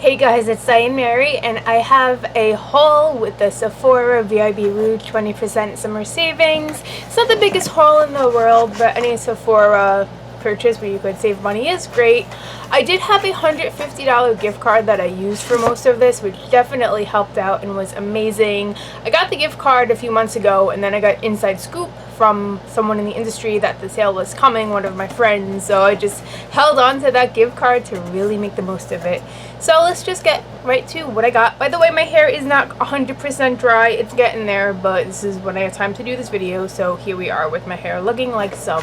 Hey guys, it's Diane Mary, and I have a haul with the Sephora VIB Rouge 20% summer savings. It's not the biggest haul in the world, but any Sephora purchase where you could save money is great. I did have a $150 gift card that I used for most of this, which definitely helped out and was amazing. I got the gift card a few months ago, and then I got inside scoop from someone in the industry that the sale was coming, one of my friends, so I just held on to that gift card to really make the most of it. So let's just get right to what I got. By the way, my hair is not 100% dry, it's getting there, but this is when I have time to do this video, so here we are with my hair looking like so.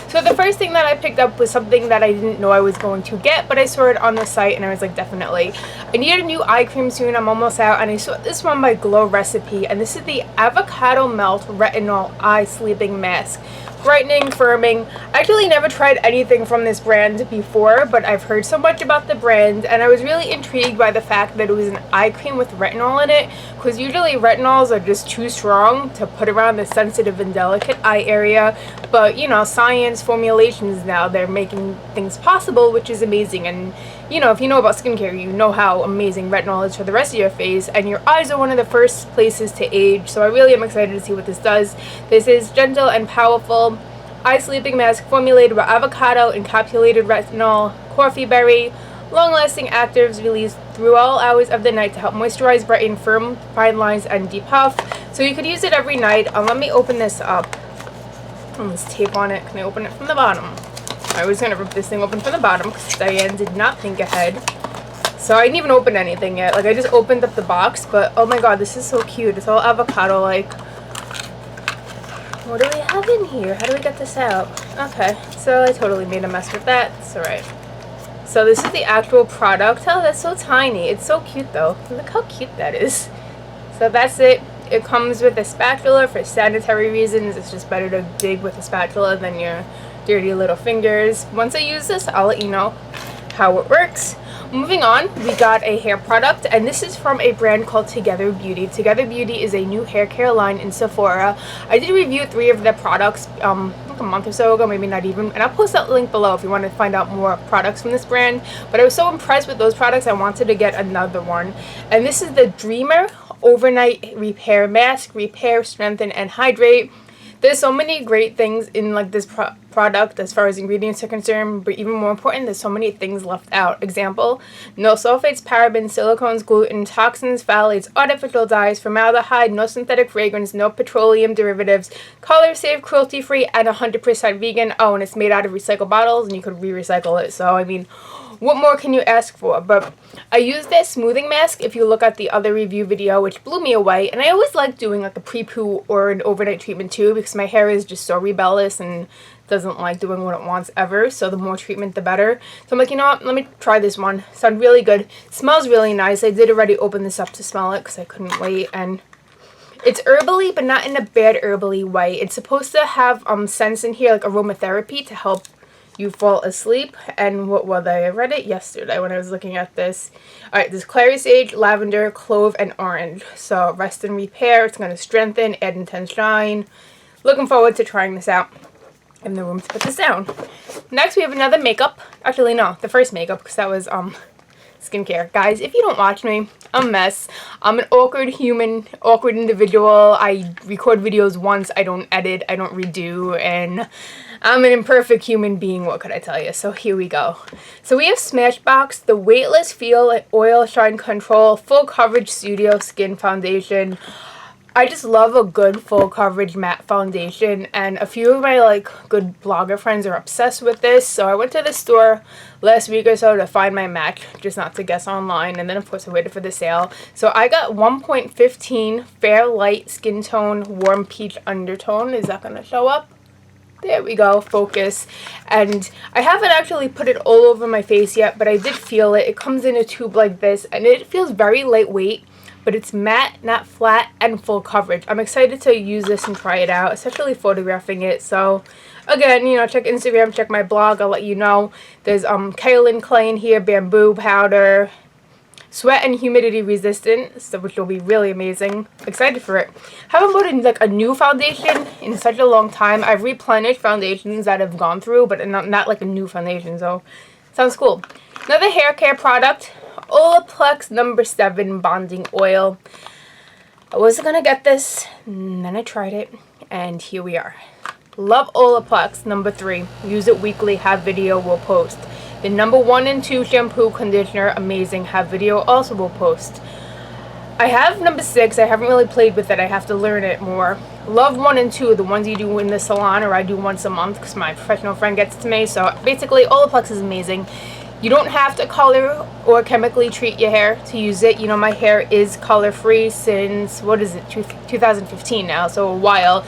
So the first thing that I picked up was something that I didn't know I was going to get, but I saw it on the site and I was like, definitely. I need a new eye cream soon, I'm almost out, and I saw this one by Glow Recipe, and this is the Avocado Melt Retinol Eye Sleeping Mask. Brightening, firming. I actually never tried anything from this brand before, but I've heard so much about the brand, and I was really intrigued by the fact that it was an eye cream with retinol in it, because usually retinols are just too strong to put around the sensitive and delicate eye area, but you know, science, formulations now, they're making things possible, which is amazing. And you know, if you know about skincare, you know how amazing retinol is for the rest of your face, and your eyes are one of the first places to age, so I really am excited to see what this does. This is gentle and powerful eye sleeping mask formulated with avocado, encapsulated retinol, coffee berry, long-lasting actives released through all hours of the night to help moisturize, brighten, firm fine lines, and depuff. So you could use it every night. Let me open this up. There's tape on it. Can I open it from the bottom? I was gonna rip this thing open from the bottom because Diane did not think ahead. So I didn't even open anything yet. Like, I just opened up the box, but oh my god, this is so cute. It's all avocado-like. What do we have in here? How do we get this out? Okay, so I totally made a mess with that. It's alright. So this is the actual product. Oh, that's so tiny. It's so cute though. Look how cute that is. So that's it. It comes with a spatula for sanitary reasons. It's just better to dig with a spatula than your dirty little fingers. Once I use this, I'll let you know how it works. Moving on, we got a hair product, and this is from a brand called Together Beauty. Together Beauty is a new hair care line in Sephora. I did review 3 of their products like a month or so ago, maybe not even, and I'll post that link below if you want to find out more products from this brand. But I was so impressed with those products, I wanted to get another one. And this is the Dreamer Overnight Repair Mask. Repair, strengthen, and hydrate. There's so many great things in like this product as far as ingredients are concerned, but even more important, there's so many things left out. Example, no sulfates, parabens, silicones, gluten, toxins, phthalates, artificial dyes, formaldehyde, no synthetic fragrance, no petroleum derivatives, color safe, cruelty free, and 100% vegan. Oh, and it's made out of recycled bottles, and you could re-recycle it. So I mean, what more can you ask for? But I used this smoothing mask, if you look at the other review video, which blew me away. And I always like doing like a pre-poo or an overnight treatment too, because my hair is just so rebellious and doesn't like doing what it wants ever. So the more treatment, the better. So I'm like, you know what? Let me try this one. Sounds really good. Smells really nice. I did already open this up to smell it because I couldn't wait. And it's herbally, but not in a bad herbally way. It's supposed to have scents in here, like aromatherapy, to help you fall asleep. And what were they? I read it yesterday when I was looking at this. Alright, there's clary sage, lavender, clove, and orange. So rest and repair. It's going to strengthen, add intense shine. Looking forward to trying this out. I have no room to put this down. Next we have another makeup. Actually no, the first makeup, because that was skincare. Guys, if you don't watch me, I'm a mess. I'm an awkward human, awkward individual. I record videos once, I don't edit, I don't redo, and I'm an imperfect human being, what could I tell you? So here we go. So we have Smashbox, the Weightless Feel Oil Shine Control Full Coverage Studio Skin Foundation. I just love a good full coverage matte foundation, and a few of my like good blogger friends are obsessed with this. So I went to the store last week or so to find my match, just not to guess online, and then of course I waited for the sale. So I got 1.15 Fair Light Skin Tone Warm Peach Undertone. Is that going to show up? There we go, focus. And I haven't actually put it all over my face yet, but I did feel it. It comes in a tube like this, and it feels very lightweight, but it's matte, not flat, and full coverage. I'm excited to use this and try it out, especially photographing it. So again, you know, check Instagram, check my blog, I'll let you know. There's kaolin clay in here, bamboo powder, sweat and humidity resistant, so which will be really amazing. Excited for it. Haven't bought like a new foundation in such a long time. I've replenished foundations that have gone through, but not like a new foundation, so sounds cool. Another hair care product, Olaplex number 7 bonding oil. I wasn't gonna get this, and then I tried it, and here we are. Love Olaplex number 3. Use it weekly. Have video, will post. The number 1 and 2 shampoo, conditioner, amazing. Have video, also will post. I have number 6. I haven't really played with it. I have to learn it more. Love 1 and 2, the ones you do in the salon, or I do once a month because my professional friend gets it to me. So basically, Olaplex is amazing. You don't have to color or chemically treat your hair to use it. You know, my hair is color free since, what is it, 2015 now, so a while.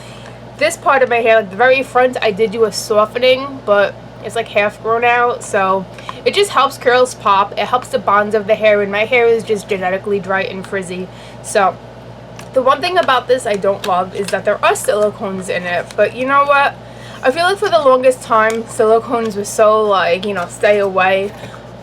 This part of my hair, like the very front, I did do a softening, but it's like half grown out, so it just helps curls pop. It helps the bonds of the hair, and my hair is just genetically dry and frizzy. So the one thing about this I don't love is that there are silicones in it, but you know what? I feel like for the longest time, silicones was so like, you know, stay away.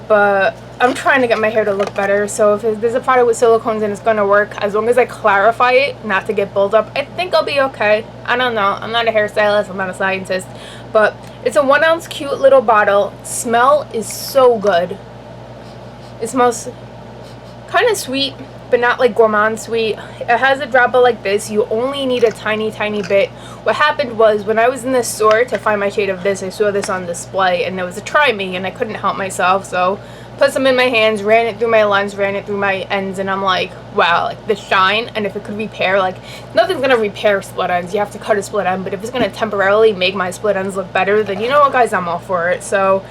But I'm trying to get my hair to look better. So if there's a product with silicones and it's going to work, as long as I clarify it, not to get built up, I think I'll be okay. I don't know. I'm not a hairstylist. I'm not a scientist. But it's a 1 ounce cute little bottle. Smell is so good. It smells kind of sweet, but not like gourmand sweet. It has a dropper like this. You only need a tiny bit. What happened was, when I was in the store to find my shade of this, I saw this on display and there was a try me and I couldn't help myself, so put some in my hands, ran it through my lens, ran it through my ends, and I'm like, wow, like the shine. And if it could repair, like, nothing's gonna repair split ends, you have to cut a split end, but if it's gonna temporarily make my split ends look better, then you know what, guys, I'm all for it. So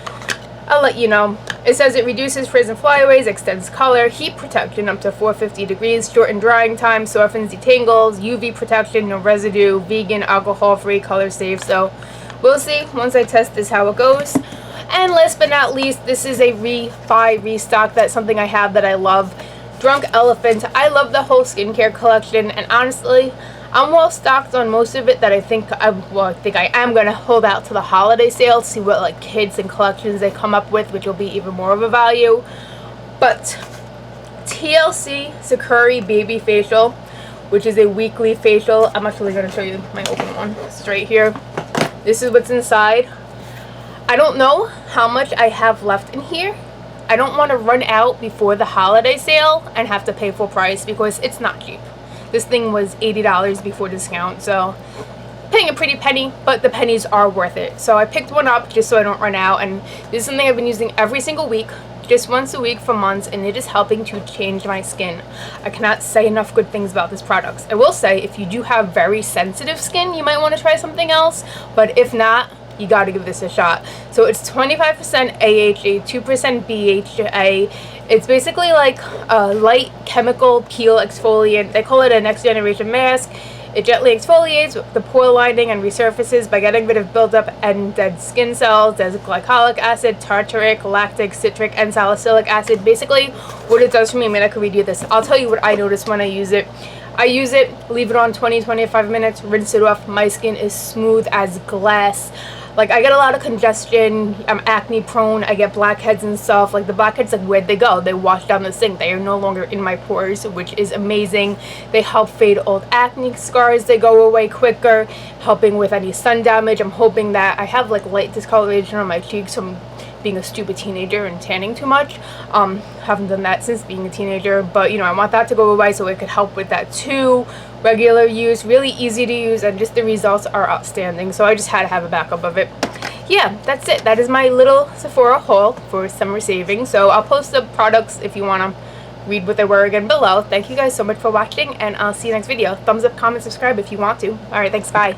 I'll let you know. It says it reduces frizz and flyaways, extends color, heat protection up to 450 degrees, shortened drying time, softens detangles, UV protection, no residue, vegan, alcohol-free, color safe. So we'll see once I test this how it goes. And last but not least, this is a restock. That's something I have that I love. Drunk Elephant. I love the whole skincare collection, and honestly, I'm well stocked on most of it. That I think I am gonna hold out to the holiday sale to see what like kids and collections they come up with, which will be even more of a value. But TLC Sakura Baby Facial, which is a weekly facial. I'm actually gonna show you my open one. It's right here. This is what's inside. I don't know how much I have left in here. I don't want to run out before the holiday sale and have to pay full price because it's not cheap. This thing was $80 before discount, so paying a pretty penny, but the pennies are worth it. So I picked one up just so I don't run out, and this is something I've been using every single week, just once a week for months, and it is helping to change my skin. I cannot say enough good things about this product. I will say, if you do have very sensitive skin, you might want to try something else, but if not, you got to give this a shot. So it's 25% AHA, 2% BHA. It's basically like a light chemical peel exfoliant. They call it a next generation mask. It gently exfoliates the pore lining and resurfaces by getting rid of buildup and dead skin cells. There's glycolic acid, tartaric, lactic, citric, and salicylic acid. Basically, what it does for me, I mean, I could read you this. I'll tell you what I notice when I use it. I use it, leave it on 20-25 minutes, rinse it off. My skin is smooth as glass. Like, I get a lot of congestion, I'm acne prone, I get blackheads and stuff. Like, the blackheads, like, where'd they go? They wash down the sink. They are no longer in my pores, which is amazing. They help fade old acne scars. They go away quicker, helping with any sun damage. I'm hoping that I have, like, light discoloration on my cheeks from being a stupid teenager and tanning too much. Haven't done that since being a teenager, but, you know, I want that to go away so it could help with that too. Regular use, really easy to use, and just the results are outstanding, so I just had to have a backup of it. Yeah, that's it. That is my little Sephora haul for summer savings. So I'll post the products if you want to read what they were again below. Thank you guys so much for watching, and I'll see you next video. Thumbs up, comment, subscribe if you want to. Alright, thanks, bye.